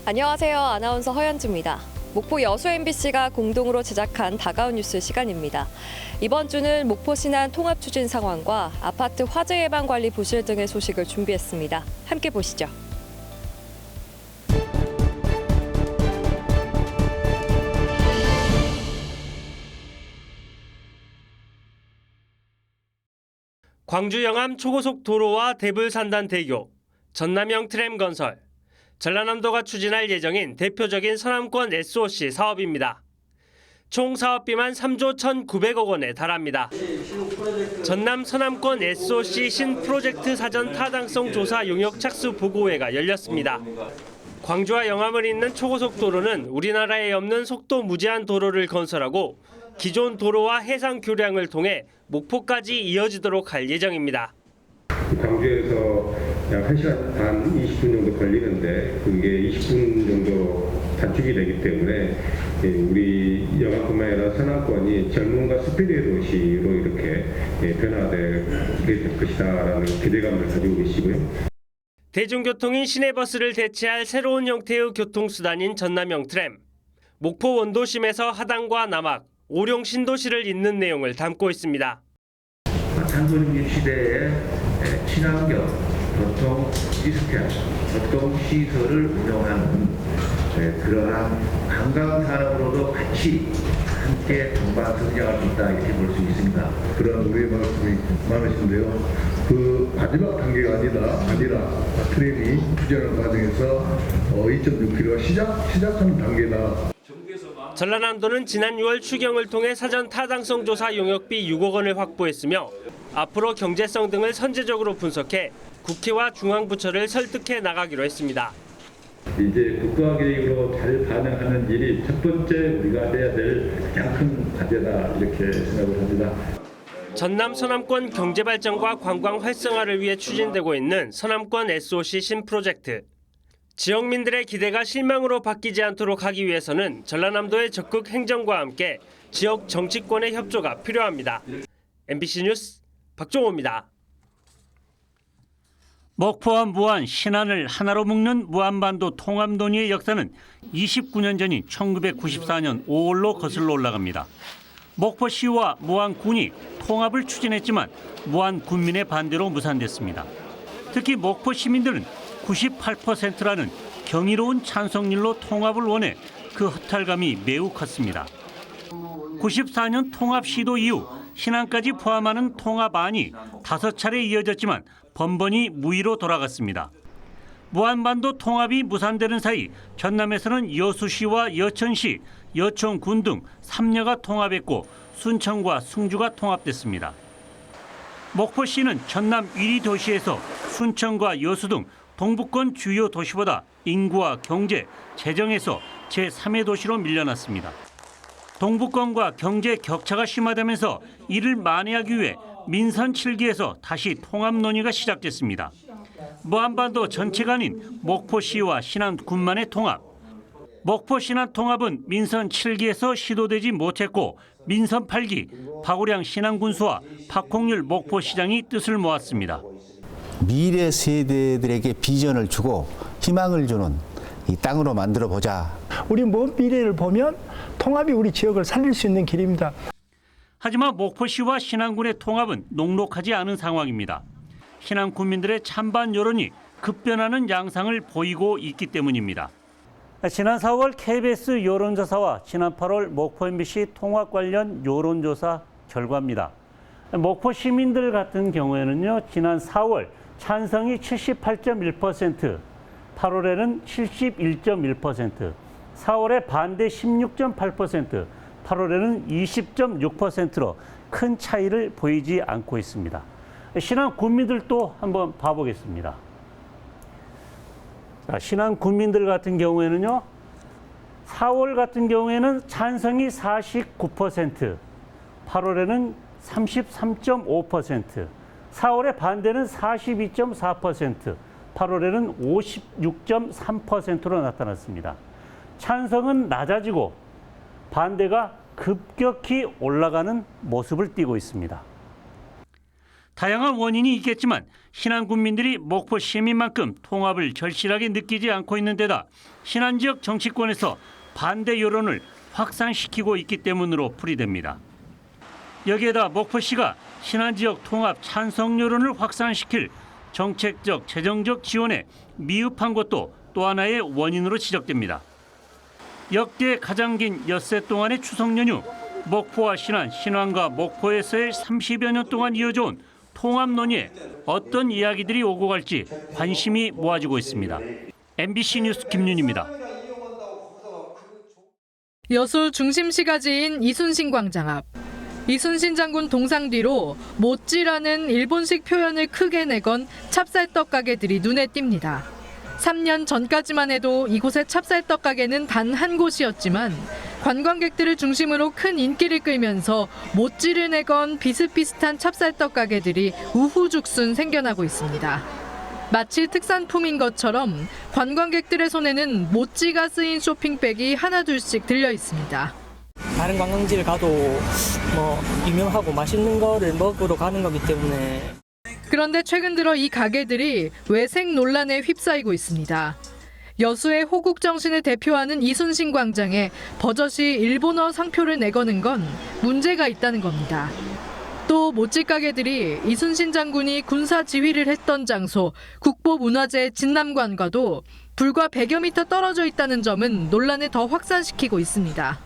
안녕하세요. 아나운서 허연주입니다. 목포 여수 MBC가 공동으로 제작한 다가온 뉴스 시간입니다. 이번 주는 목포 신안 통합 추진 상황과 아파트 화재 예방 관리 부실 등의 소식을 준비했습니다. 함께 보시죠. 광주 영암 초고속 도로와 대불산단 대교, 전남형 트램 건설, 전라남도가 추진할 예정인 대표적인 서남권 SOC 사업입니다. 총 사업비만 3조 1,900억 원에 달합니다. 전남 서남권 SOC 신프로젝트 사전 타당성 조사 용역 착수 보고회가 열렸습니다. 광주와 영암을 잇는 초고속도로는 우리나라에 없는 속도 무제한 도로를 건설하고 기존 도로와 해상 교량을 통해 목포까지 이어지도록 할 예정입니다. 광주에서 약 1시간 반 20분 정도 걸리는데 그게 20분 정도 단축이 되기 때문에 우리 영암뿐만 아니라 서남권이 젊음과 스피드의 도시로 이렇게 변화되게 될 것이다라는 기대감을 가지고 계시고요. 대중교통인 시내버스를 대체할 새로운 형태의 교통수단인 전남형 트램. 목포 원도심에서 하당과 남악, 오룡 신도시를 잇는 내용을 담고 있습니다. 탄소중립 시대에 친환경 교통 시스템, 교통 시설을 운영하는 그러한 관광 산업으로도 같이 함께 동반 성장할 수 있다 이렇게 볼 수 있습니다. 그런 우리의 말씀이 많으신데요. 그 마지막 단계가 아니라 트램이 추진하는 과정에서 2.6km가 시작하는 단계다. 전라남도는 지난 6월 추경을 통해 사전 타당성 조사 용역비 6억 원을 확보했으며 앞으로 경제성 등을 선제적으로 분석해 국회와 중앙부처를 설득해 나가기로 했습니다. 이제 국가 계획으로 잘 반영하는 일이 첫 번째 우리가 해야 될 가장 큰 과제다 이렇게 생각을 합니다. 전남 서남권 경제발전과 관광 활성화를 위해 추진되고 있는 서남권 SOC 신프로젝트. 지역민들의 기대가 실망으로 바뀌지 않도록 하기 위해서는 전라남도의 적극 행정과 함께 지역 정치권의 협조가 필요합니다. MBC 뉴스 박종호입니다. 목포와 무안, 신안을 하나로 묶는 무안반도 통합논의의 역사는 29년 전인 1994년 5월로 거슬러 올라갑니다. 목포시와 무안군이 통합을 추진했지만 무안 군민의 반대로 무산됐습니다. 특히 목포 시민들은 98%라는 경이로운 찬성률로 통합을 원해 그 허탈감이 매우 컸습니다. 94년 통합 시도 이후 신안까지 포함하는 통합안이 5차례 이어졌지만 번번이 무의로 돌아갔습니다. 무안반도 통합이 무산되는 사이 전남에서는 여수시와 여천시, 여천군 등 3여가 통합했고 순천과 승주가 통합됐습니다. 목포시는 전남 1위 도시에서 순천과 여수 등 동부권 주요 도시보다 인구와 경제, 재정에서 제3의 도시로 밀려났습니다. 동부권과 경제 격차가 심화되면서 이를 만회하기 위해 민선 7기에서 다시 통합 논의가 시작됐습니다. 무안반도 전체가 아닌 목포시와 신안군만의 통합. 목포 신안 통합은 민선 7기에서 시도되지 못했고 민선 8기 박우량 신안군수와 박홍률 목포시장이 뜻을 모았습니다. 미래 세대들에게 비전을 주고 희망을 주는 이 땅으로 만들어 보자. 우리 먼 미래를 보면 통합이 우리 지역을 살릴 수 있는 길입니다. 하지만 목포시와 신안군의 통합은 녹록하지 않은 상황입니다. 신안 군민들의 찬반 여론이 급변하는 양상을 보이고 있기 때문입니다. 지난 4월 KBS 여론조사와 지난 8월 목포 MBC 통합 관련 여론조사 결과입니다. 목포 시민들 같은 경우에는요, 지난 4월 찬성이 78.1%, 8월에는 71.1%, 4월에 반대 16.8%, 8월에는 20.6%로 큰 차이를 보이지 않고 있습니다. 신안 군민들도 한번 봐보겠습니다. 자, 신안 군민들 같은 경우에는요, 4월 같은 경우에는 찬성이 49%, 8월에는 33.5%, 4월에 반대는 42.4%, 8월에는 56.3%로 나타났습니다. 찬성은 낮아지고 반대가 급격히 올라가는 모습을 띠고 있습니다. 다양한 원인이 있겠지만 신안 군민들이 목포 시민만큼 통합을 절실하게 느끼지 않고 있는 데다 신안 지역 정치권에서 반대 여론을 확산시키고 있기 때문으로 풀이됩니다. 여기에다 목포시가 신안 지역 통합 찬성 여론을 확산시킬 정책적, 재정적 지원에 미흡한 것도 또 하나의 원인으로 지적됩니다. 역대 가장 긴 엿새 동안의 추석 연휴, 목포와 신안, 신안과 목포에서의 30여 년 동안 이어져온 통합 논의에 어떤 이야기들이 오고 갈지 관심이 모아지고 있습니다. MBC 뉴스 김윤입니다. 여수 중심시가 지인 이순신 광장 앞. 이순신 장군 동상 뒤로 모찌라는 일본식 표현을 크게 내건 찹쌀떡 가게들이 눈에 띕니다. 3년 전까지만 해도 이곳의 찹쌀떡 가게는 단 한 곳이었지만 관광객들을 중심으로 큰 인기를 끌면서 모찌를 내건 비슷비슷한 찹쌀떡 가게들이 우후죽순 생겨나고 있습니다. 마치 특산품인 것처럼 관광객들의 손에는 모찌가 쓰인 쇼핑백이 하나둘씩 들려 있습니다. 다른 관광지를 가도 유명하고 맛있는 거를 먹으러 가는 거기 때문에. 그런데 최근 들어 이 가게들이 외색 논란에 휩싸이고 있습니다. 여수의 호국 정신을 대표하는 이순신 광장에 버젓이 일본어 상표를 내거는 건 문제가 있다는 겁니다. 또 모찌 가게들이 이순신 장군이 군사 지휘를 했던 장소 국보문화재 진남관과도 불과 100여 미터 떨어져 있다는 점은 논란을 더 확산시키고 있습니다.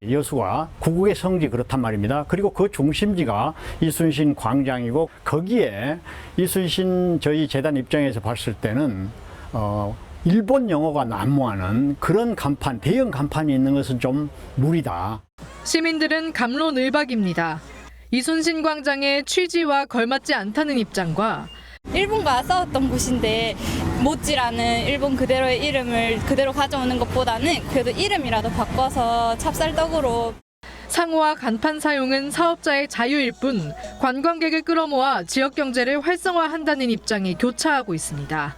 여수가 구국의 성지 그렇단 말입니다. 그리고 그 중심지가 이순신 광장이고 거기에 이순신 저희 재단 입장에서 봤을 때는 일본 영어가 난무하는 그런 간판, 대형 간판이 있는 것은 좀 무리다. 시민들은 감론을박입니다. 이순신 광장의 취지와 걸맞지 않다는 입장과 일본과 싸웠던 곳인데 모찌라는 일본 그대로의 이름을 그대로 가져오는 것보다는 그래도 이름이라도 바꿔서 찹쌀떡으로. 상호와 간판 사용은 사업자의 자유일 뿐 관광객을 끌어모아 지역 경제를 활성화한다는 입장이 교차하고 있습니다.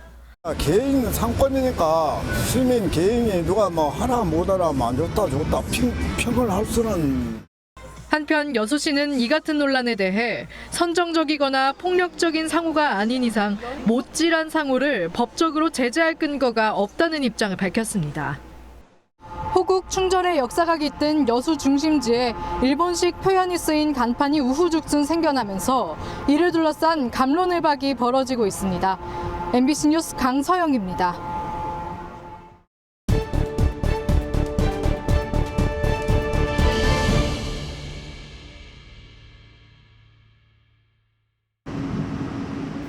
개인 상권이니까 시민 개인이 누가 하나 못하나 안 좋다 평을 할 수는. 한편 여수시는 이 같은 논란에 대해 선정적이거나 폭력적인 상호가 아닌 이상 모찌란 상호를 법적으로 제재할 근거가 없다는 입장을 밝혔습니다. 호국 충절의 역사가 깃든 여수 중심지에 일본식 표현이 쓰인 간판이 우후죽순 생겨나면서 이를 둘러싼 감론을박이 벌어지고 있습니다. MBC 뉴스 강서영입니다.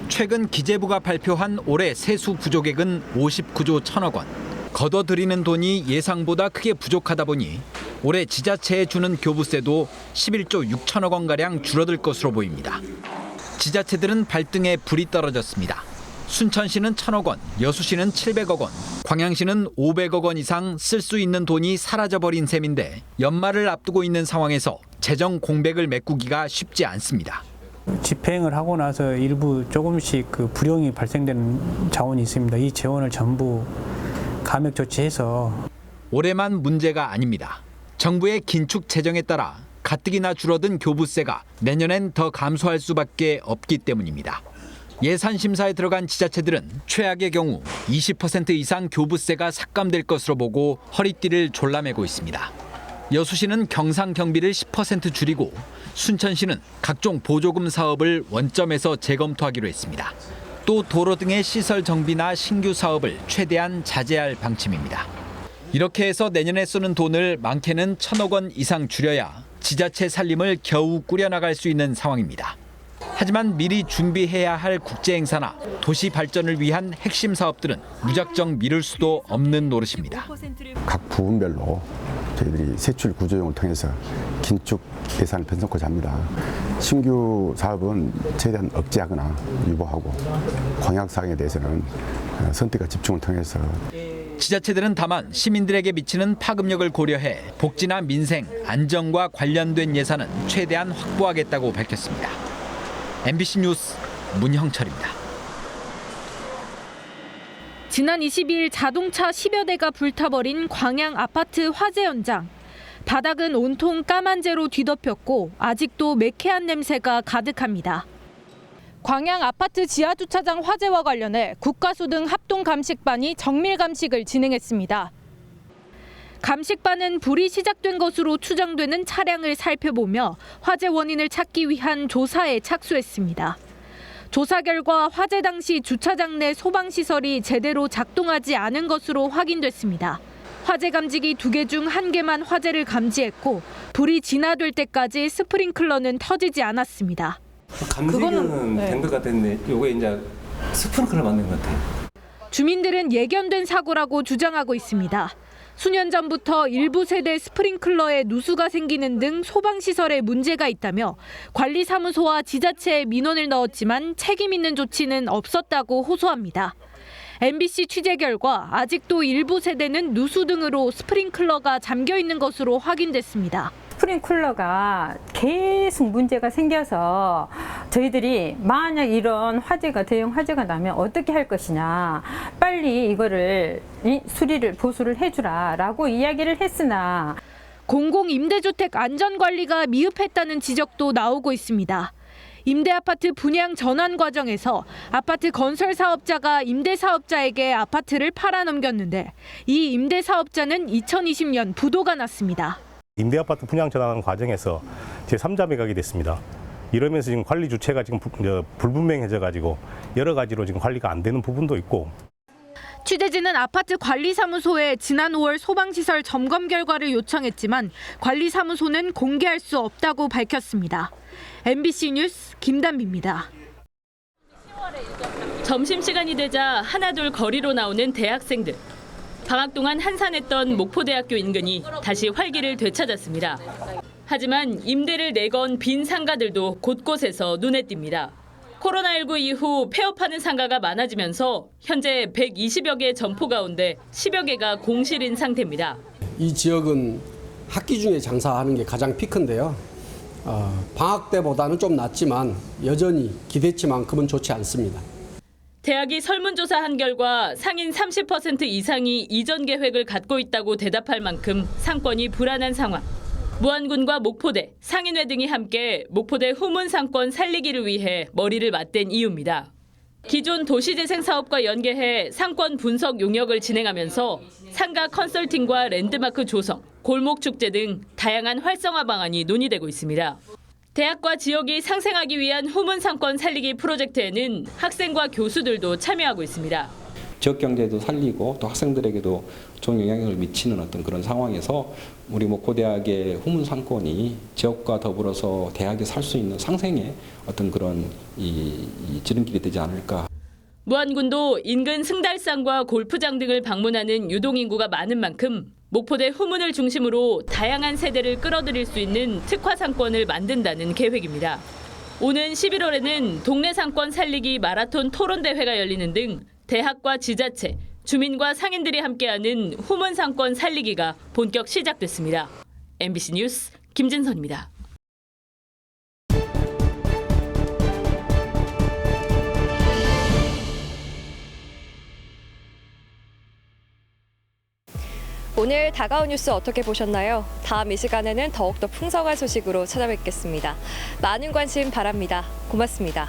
최근 기재부가 발표한 올해 세수 구조객은 59조 1천억 원. 걷어들이는 돈이 예상보다 크게 부족하다 보니 올해 지자체에 주는 교부세도 11조 6천억 원가량 줄어들 것으로 보입니다. 지자체들은 발등에 불이 떨어졌습니다. 순천시는 1,000억 원, 여수시는 700억 원, 광양시는 500억 원 이상 쓸 수 있는 돈이 사라져버린 셈인데 연말을 앞두고 있는 상황에서 재정 공백을 메꾸기가 쉽지 않습니다. 집행을 하고 나서 일부 조금씩 불용이 발생되는 자원이 있습니다. 이 재원을 전부 감액 조치해서. 올해만 문제가 아닙니다. 정부의 긴축 재정에 따라 가뜩이나 줄어든 교부세가 내년엔 더 감소할 수밖에 없기 때문입니다. 예산 심사에 들어간 지자체들은 최악의 경우 20% 이상 교부세가 삭감될 것으로 보고 허리띠를 졸라매고 있습니다. 여수시는 경상 경비를 10% 줄이고 순천시는 각종 보조금 사업을 원점에서 재검토하기로 했습니다. 또 도로 등의 시설 정비나 신규 사업을 최대한 자제할 방침입니다. 이렇게 해서 내년에 쓰는 돈을 많게는 1,000억 원 이상 줄여야 지자체 살림을 겨우 꾸려나갈 수 있는 상황입니다. 하지만 미리 준비해야 할 국제행사나 도시 발전을 위한 핵심 사업들은 무작정 미룰 수도 없는 노릇입니다. 각 부분별로 저희들이 세출 구조용을 통해서 긴축 예산을 편성하고자 합니다. 신규 사업은 최대한 억제하거나 유보하고 공약 사항에 대해서는 선택과 집중을 통해서. 지자체들은 다만 시민들에게 미치는 파급력을 고려해 복지나 민생, 안전과 관련된 예산은 최대한 확보하겠다고 밝혔습니다. MBC 뉴스 문형철입니다. 지난 22일 자동차 10여 대가 불타버린 광양 아파트 화재 현장. 바닥은 온통 까만 재로 뒤덮였고 아직도 매캐한 냄새가 가득합니다. 광양 아파트 지하주차장 화재와 관련해 국가소등 합동감식반이 정밀감식을 진행했습니다. 감식반은 불이 시작된 것으로 추정되는 차량을 살펴보며 화재 원인을 찾기 위한 조사에 착수했습니다. 조사 결과 화재 당시 주차장 내 소방시설이 제대로 작동하지 않은 것으로 확인됐습니다. 화재 감지기 2개 중 1개만 화재를 감지했고 불이 진화될 때까지 스프링클러는 터지지 않았습니다. 감지기는 된 것 같은데 요게 이제 스프링클러 맞는 것 같아요. 주민들은 예견된 사고라고 주장하고 있습니다. 수년 전부터 일부 세대 스프링클러에 누수가 생기는 등 소방시설에 문제가 있다며 관리사무소와 지자체에 민원을 넣었지만 책임 있는 조치는 없었다고 호소합니다. MBC 취재 결과 아직도 일부 세대는 누수 등으로 스프링클러가 잠겨 있는 것으로 확인됐습니다. 스프링클러가 계속 문제가 생겨서 저희들이 만약 이런 화재가 대형 화재가 나면 어떻게 할 것이냐, 빨리 이거를 수리를 보수를 해주라라고 이야기를 했으나 공공임대주택 안전관리가 미흡했다는 지적도 나오고 있습니다. 임대아파트 분양 전환 과정에서 아파트 건설 사업자가 임대사업자에게 아파트를 팔아넘겼는데 이 임대사업자는 2020년 부도가 났습니다. 임대아파트 분양 전환 과정에서 제3자 매각이 됐습니다. 이러면서 지금 관리 주체가 지금 불분명해져 가지고 여러 가지로 지금 관리가 안 되는 부분도 있고. 취재진은 아파트 관리사무소에 지난 5월 소방시설 점검 결과를 요청했지만 관리사무소는 공개할 수 없다고 밝혔습니다. MBC 뉴스 김단비입니다. 점심시간이 되자 하나둘 거리로 나오는 대학생들. 방학 동안 한산했던 목포대학교 인근이 다시 활기를 되찾았습니다. 하지만 임대를 내건 빈 상가들도 곳곳에서 눈에 띕니다. 코로나19 이후 폐업하는 상가가 많아지면서 현재 120여 개의 점포 가운데 10여 개가 공실인 상태입니다. 이 지역은 학기 중에 장사하는 게 가장 피크인데요. 방학 때보다는 좀 낫지만 여전히 기대치만큼은 좋지 않습니다. 대학이 설문조사한 결과 상인 30% 이상이 이전 계획을 갖고 있다고 대답할 만큼 상권이 불안한 상황. 무안군과 목포대, 상인회 등이 함께 목포대 후문 상권 살리기를 위해 머리를 맞댄 이유입니다. 기존 도시재생 사업과 연계해 상권 분석 용역을 진행하면서 상가 컨설팅과 랜드마크 조성, 골목 축제 등 다양한 활성화 방안이 논의되고 있습니다. 대학과 지역이 상생하기 위한 후문 상권 살리기 프로젝트에는 학생과 교수들도 참여하고 있습니다. 지역 경제도 살리고 또 학생들에게도 좋은 영향을 미치는 어떤 그런 상황에서 우리 목포대학의 후문 상권이 지역과 더불어서 대학이 살 수 있는 상생의 어떤 그런 이 지름길이 되지 않을까. 무안군도 인근 승달산과 골프장 등을 방문하는 유동인구가 많은 만큼 목포대 후문을 중심으로 다양한 세대를 끌어들일 수 있는 특화 상권을 만든다는 계획입니다. 오는 11월에는 동네 상권 살리기 마라톤 토론대회가 열리는 등 대학과 지자체, 주민과 상인들이 함께하는 후문 상권 살리기가 본격 시작됐습니다. MBC 뉴스 김진선입니다. 오늘 다가온 뉴스 어떻게 보셨나요? 다음 이 시간에는 더욱더 풍성한 소식으로 찾아뵙겠습니다. 많은 관심 바랍니다. 고맙습니다.